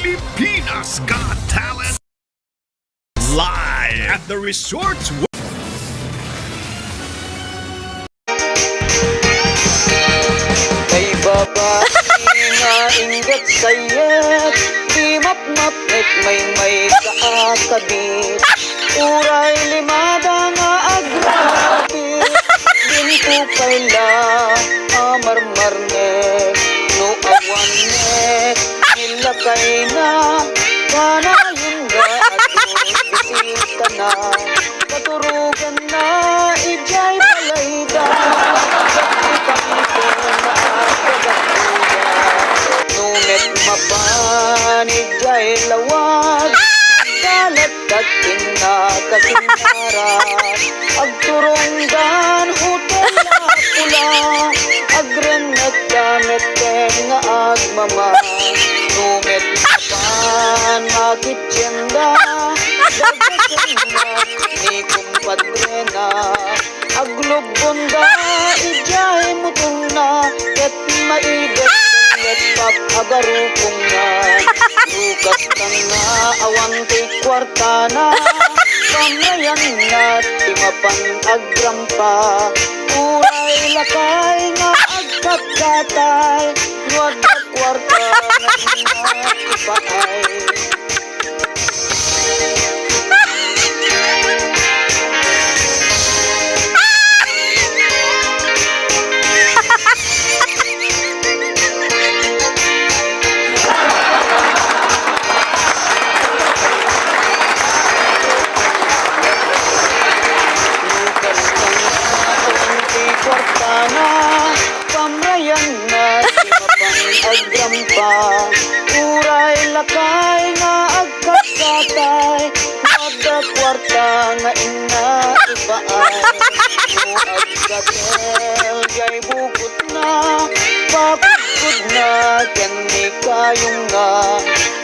Pilipinas Got Talent live at the Resorts. May babae nga ingat sayat, di mapmapnek may kaakabit. Uray limada nga agrapit, dinto kaila amarmarnek. No awanek, nilakay na, kanayon nga at bisita na. Katurugan na, ijay palayda. Nunit mapanig ay lawag, dalat at kinakasinara. Agturonggan hotel na pula, agrenet gamit nga agmama. Nunit mapan makitsyenda, dagasin na ni kumpadre na. Aglubonda ijay mutong na, ket maidet ket papagarupong na. Lukas kang na awang kay kwarta na, pamayan na timapan agrampa. Uray lakay nga agkakatay, nuwag na kwarta na ipaay. Agrampa, uray lakay nga agkakatay, magkakwarta nga ina ipaay. Mo agkatel gay bukot na, pakukod na, kani kayong nga.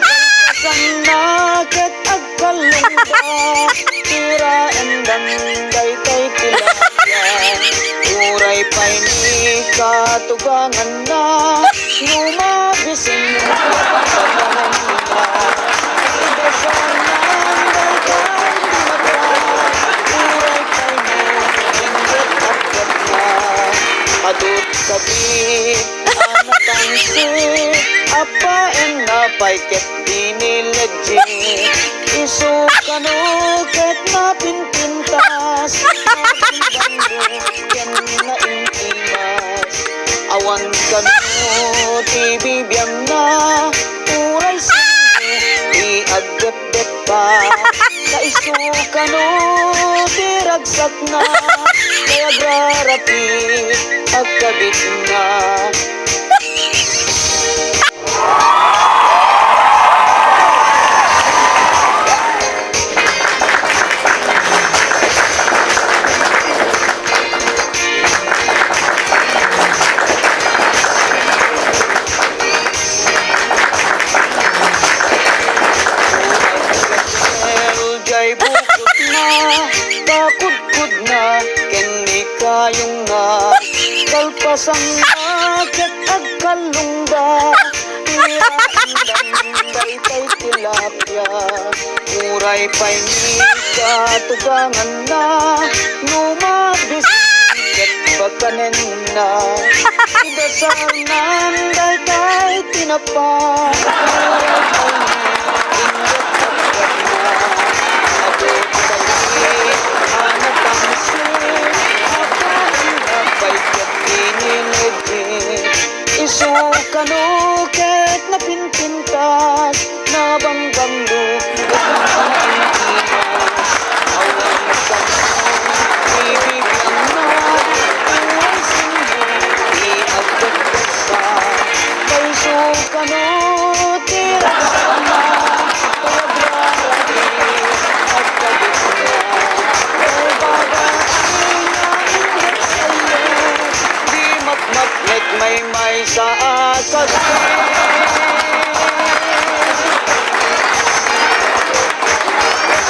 Kalpasan na, ket agkalungga, tira endan day tilapia. Uray pa'y ni katugangan na, lumabisin mo sa pangan nila. Idasan ng dalkay mata, uray kay mo, linggot at ganda. Adot sabit, anak ang sit, apain na pa'y ket dinilegit. Isukano ket mapinpintas, mabandang ken na intimas. Awan kanu tibibiyam na, uray sino iagdep-dep pa. Kaisu kanu tiragsak na, kaya grarapi agkabit na. Pakudkud na, kini kayong nga. Kalpasan na, ket agkalungga, iraandang day tilapia. Uray pa'y ni katugangan na, numabisin ket pagkanen na. Idasal nan day tinapa, uray pa'y ni ingat agkat na. Adot sabit, anak ang sit, apain na pa'y ket dinilegit. Isukano ket napinpintas, nabangganglo ket naintimas. Awan kanu ibibiyang na, uray sino iagdagdag pa. Kaisukano tiragsak na, kaya grarapi agkabit na. Kay babae nga ingat sayet, di mapmapnek may sa akabit.